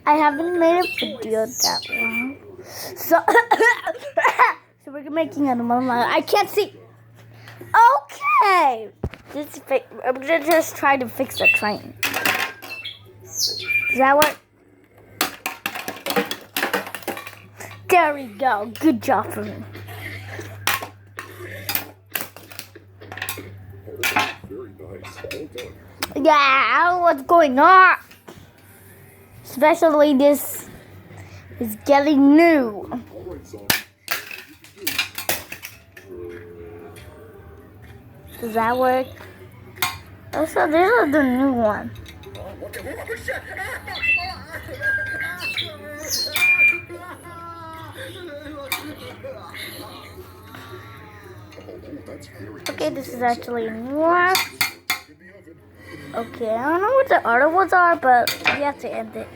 I haven't made a video that long. So, so we're making another one. I can't see. Okay. I'm gonna just try to fix the train. Does that work? There we go. Good job for me. Very nice. Well done. Yeah, I don't know what's going on. Especially this is getting new. All right, son. Does that work? Also, this is the new one. Oh, that's very Okay, this is actually a new one. Okay, I don't know what the other ones are, but we have to end it.